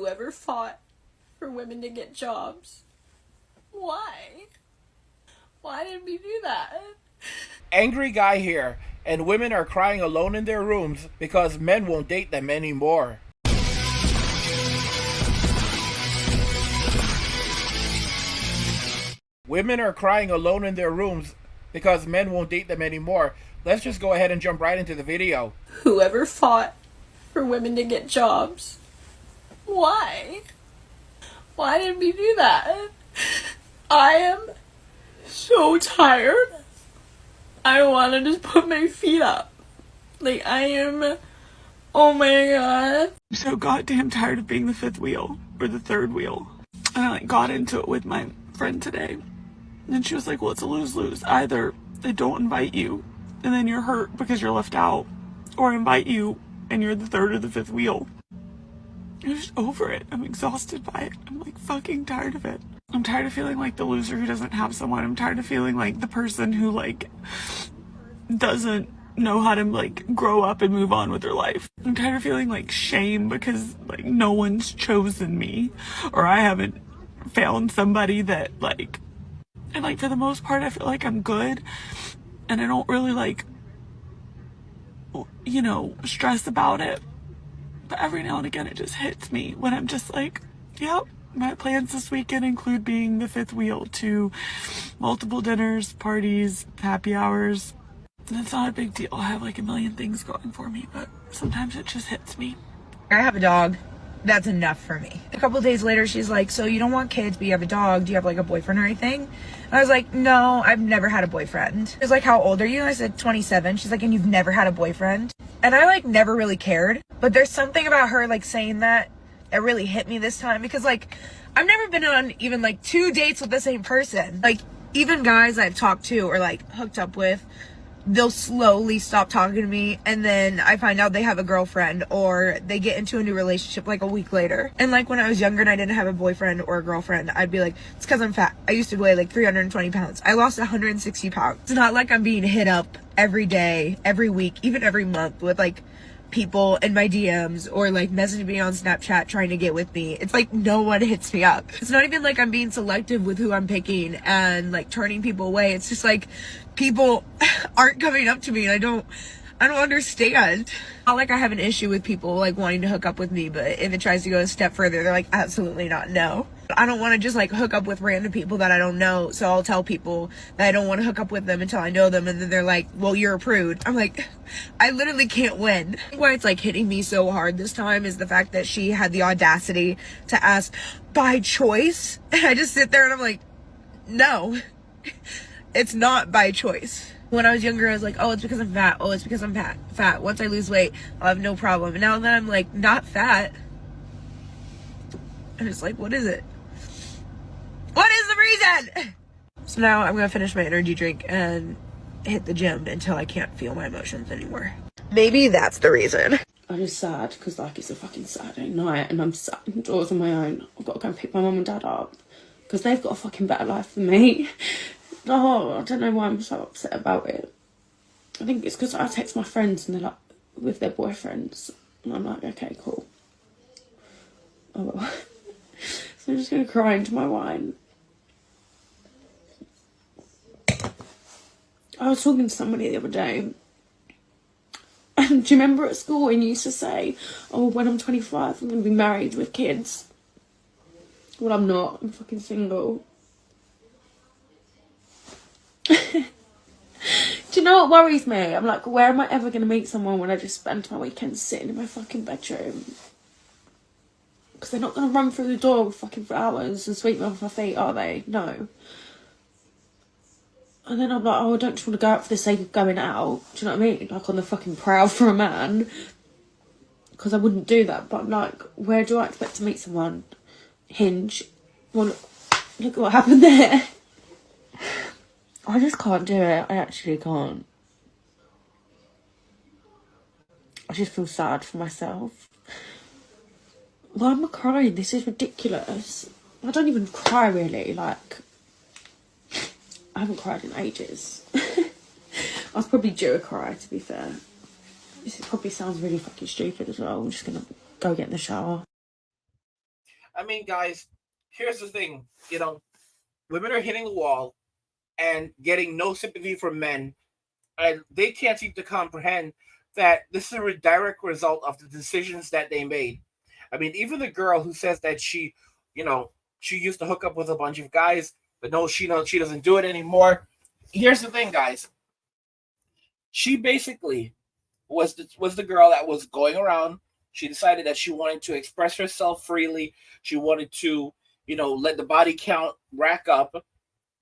Whoever fought for women to get jobs. Why? Why did we do that? Angry guy here, and women are crying alone in their rooms because men won't date them anymore. Women are crying alone in their rooms because men won't date them anymore. Let's just go ahead and jump right into the video. Whoever fought for women to get jobs. Why? Why did we do that? I am so tired. I want to just put my feet up. Like, I am... Oh my god. I'm so goddamn tired of being the fifth wheel, or the third wheel. And I got into it with my friend today. And she was like, well, it's a lose-lose. Either they don't invite you, and then you're hurt because you're left out, or invite you, and you're the third or the fifth wheel. I'm just over it. I'm exhausted by it. I'm like fucking tired of it. I'm tired of feeling like the loser who doesn't have someone. I'm tired of feeling like the person who like doesn't know how to like grow up and move on with their life. I'm tired of feeling like shame because like no one's chosen me, or I haven't found somebody that like, and like for the most part I feel like I'm good and I don't really like, you know, stress about it. But every now and again it just hits me when I'm just like, yep, my plans this weekend include being the fifth wheel to multiple dinners, parties, happy hours. And it's not a big deal. I have like a million things going for me, but sometimes it just hits me. I have a dog. That's enough for me. A couple of days later, she's like, so you don't want kids, but you have a dog. Do you have like a boyfriend or anything? And I was like, no, I've never had a boyfriend. She was like, how old are you? And I said, 27. She's like, and you've never had a boyfriend? And I like never really cared. But there's something about her like saying that really hit me this time, because like I've never been on even like 2 dates with the same person. Like even guys I've talked to or like hooked up with, they'll slowly stop talking to me, and then I find out they have a girlfriend, or they get into a new relationship like a week later. And like when I was younger and I didn't have a boyfriend or a girlfriend, I'd be like, it's because I'm fat. I used to weigh like 320 pounds. I lost 160 pounds. It's not like I'm being hit up every day, every week, even every month with like people in my DMs or like messaging me on Snapchat trying to get with me. It's like no one hits me up. It's not even like I'm being selective with who I'm picking and like turning people away. It's just like people aren't coming up to me, and I don't understand. Not like I have an issue with people like wanting to hook up with me, but if it tries to go a step further, they're like, absolutely not, no. I don't want to just like hook up with random people that I don't know, so I'll tell people that I don't want to hook up with them until I know them, and then they're like, well, you're a prude. I'm like, I literally can't win. Why it's like hitting me so hard this time is the fact that she had the audacity to ask by choice, and I just sit there and I'm like, no, it's not by choice. When I was younger, I was like, oh, it's because I'm fat. Oh, it's because I'm fat. Once I lose weight, I'll have no problem. And now that I'm like not fat, I'm just like, what is it? What is the reason? So now I'm gonna finish my energy drink and hit the gym until I can't feel my emotions anymore. Maybe that's the reason. I'm just sad because like it's a fucking Saturday night and I'm sat indoors on my own. I've got to go and pick my mum and dad up because they've got a fucking better life than me. Oh, I don't know why I'm so upset about it. I think it's because I text my friends and they're like with their boyfriends, and I'm like, okay, cool. Oh well. So I'm just gonna cry into my wine. I was talking to somebody the other day, and do you remember at school when you used to say, oh, when I'm 25 I'm gonna be married with kids? Well, I'm not. I'm fucking single. Do you know what worries me? I'm like, where am I ever going to meet someone when I just spend my weekends sitting in my fucking bedroom? Because they're not going to run through the door with fucking flowers and sweep me off my feet, are they? No. And then I'm like, oh, I don't just want to go out for the sake of going out. Do you know what I mean? Like on the fucking prowl for a man. Because I wouldn't do that. But I'm like, where do I expect to meet someone? Hinge. Well, look what happened there. I just can't do it. I actually can't. I just feel sad for myself. Why am I crying? This is ridiculous. I don't even cry really. Like, I haven't cried in ages. I was probably due a cry, to be fair. This probably sounds really fucking stupid as well. I'm just gonna go get in the shower. I mean, guys, here's the thing. Women are hitting the wall and getting no sympathy from men, and they can't seem to comprehend that this is a direct result of the decisions that they made. I mean, even the girl who says that you know, she used to hook up with a bunch of guys, but no, she doesn't do it anymore. Here's the thing, guys. She basically was the girl that was going around. She decided that she wanted to express herself freely. She wanted to, let the body count rack up.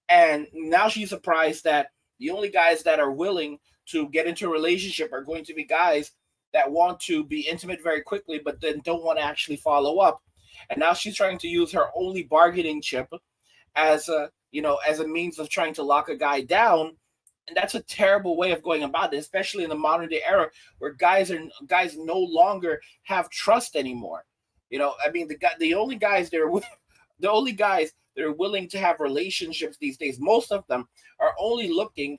And now she's surprised that the only guys that are willing to get into a relationship are going to be guys that want to be intimate very quickly, but then don't want to actually follow up. And now she's trying to use her only bargaining chip as a means of trying to lock a guy down. And that's a terrible way of going about it, especially in the modern day era where guys no longer have trust anymore. I mean, the only guys that are the only guys that are willing to have relationships these days, most of them are only looking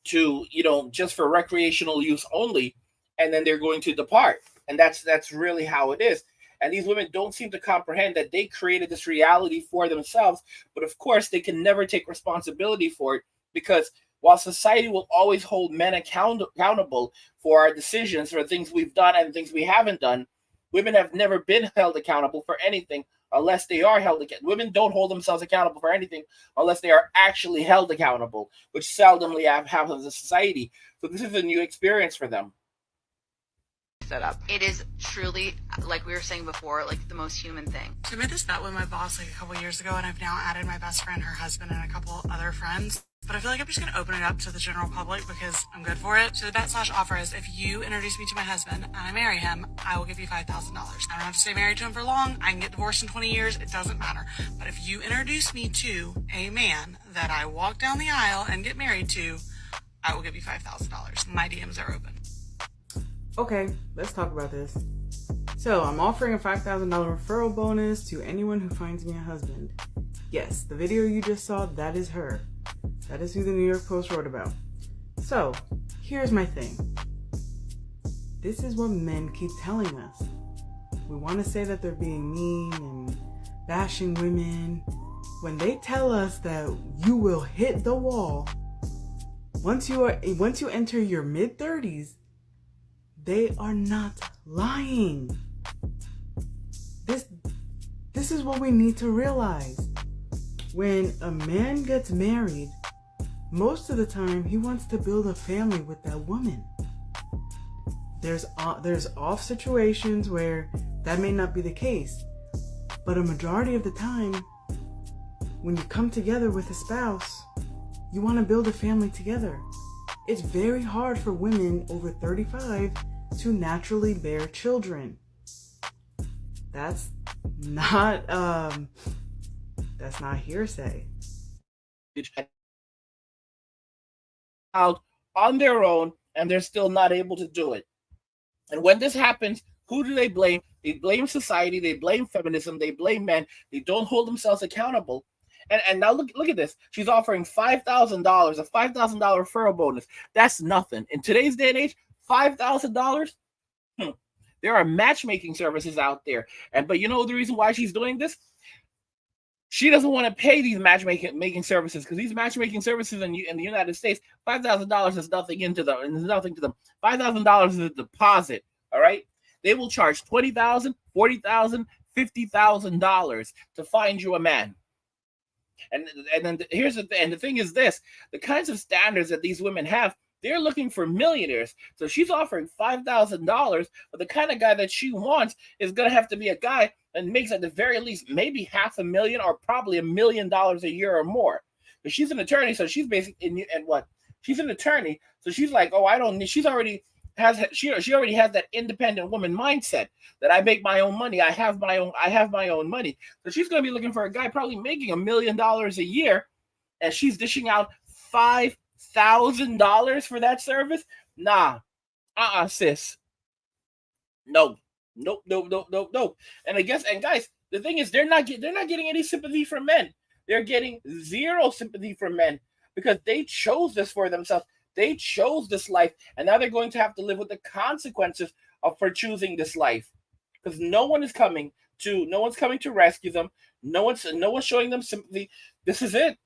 to, just for recreational use only, and then they're going to depart. And that's really how it is. And these women don't seem to comprehend that they created this reality for themselves, but of course they can never take responsibility for it, because while society will always hold men accountable for our decisions, for things we've done and things we haven't done, women have never been held accountable for anything unless they are held accountable. Women don't hold themselves accountable for anything unless they are actually held accountable, which seldomly happens in society. So this is a new experience for them. Set up. It is truly, like we were saying before, like the most human thing. So I made this bet with my boss like a couple years ago, and I've now added my best friend, her husband, and a couple other friends. But I feel like I'm just going to open it up to the general public because I'm good for it. So the bet/offer is, if you introduce me to my husband and I marry him, I will give you $5,000. I don't have to stay married to him for long. I can get divorced in 20 years. It doesn't matter. But if you introduce me to a man that I walk down the aisle and get married to, I will give you $5,000. My DMs are open. Okay, let's talk about this. So, I'm offering a $5,000 referral bonus to anyone who finds me a husband. Yes, the video you just saw, that is her. That is who the New York Post wrote about. So, here's my thing. This is what men keep telling us. We want to say that they're being mean and bashing women. When they tell us that you will hit the wall, once you enter your mid-30s, they are not lying. This is what we need to realize. When a man gets married, most of the time he wants to build a family with that woman. There's off situations where that may not be the case, but a majority of the time, when you come together with a spouse, you want to build a family together. It's very hard for women over 35 to naturally bear children. That's not hearsay. Out on their own, and they're still not able to do it. And when this happens, who do they blame? They blame society, they blame feminism, they blame men. They don't hold themselves accountable. And now look at this. She's offering $5,000, a $5,000 referral bonus. That's nothing. In today's day and age, $5,000? There are matchmaking services out there. But you know the reason why she's doing this? She doesn't want to pay these matchmaking services, because these matchmaking services in the United States, $5,000 is nothing to them. $5,000 is a deposit, all right? They will charge $20,000, $40,000, $50,000 to find you a man. And then here's the thing is this: the kinds of standards that these women have, they're looking for millionaires. So she's offering $5,000, but the kind of guy that she wants is going to have to be a guy that makes at the very least maybe $500,000 or probably $1 million a year or more. But she's an attorney, so she's basically she's an attorney, so she's like, oh, I don't need. She already has that independent woman mindset that I make my own money. I have my own money. So she's going to be looking for a guy probably making $1 million a year, and she's dishing out $5,000 for that service. Nah, sis. Nope. And guys, the thing is, they're not getting any sympathy from men. They're getting zero sympathy from men because they chose this for themselves. They chose this life, and now they're going to have to live with the consequences for choosing this life, because no one is coming to no one's coming to rescue them. No one's showing them sympathy. This is it.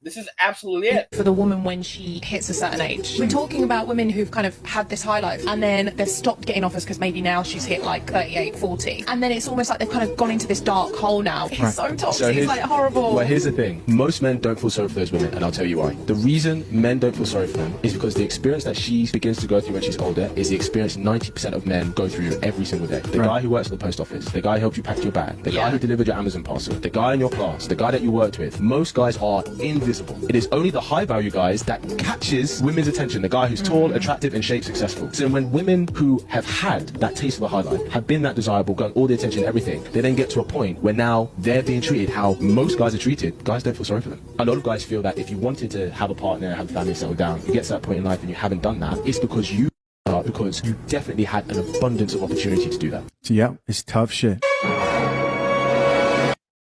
This is absolutely it. For the woman when she hits a certain age. We're talking about women who've kind of had this high life and then they've stopped getting offers because maybe now she's hit like 38, 40. And then it's almost like they've kind of gone into this dark hole now. It's so toxic, it's like horrible. Well, here's the thing. Most men don't feel sorry for those women, and I'll tell you why. The reason men don't feel sorry for them is because the experience that she begins to go through when she's older is the experience 90% of men go through every single day. The guy who works at the post office, the guy who helped you pack your bag, the guy who delivered your Amazon parcel, the guy in your class, the guy that you worked with. Most guys are invisible. It is only the high value guys that catches women's attention, the guy who's tall, attractive, and shaped successful. So when women who have had that taste of a high life, have been that desirable, got all the attention, everything, they then get to a point where now they're being treated how most guys are treated. Guys don't feel sorry for them. A lot of guys feel that if you wanted to have a partner, have a family, settle down, you get to that point in life and you haven't done that, it's because you definitely had an abundance of opportunity to do that. So yeah, it's tough shit.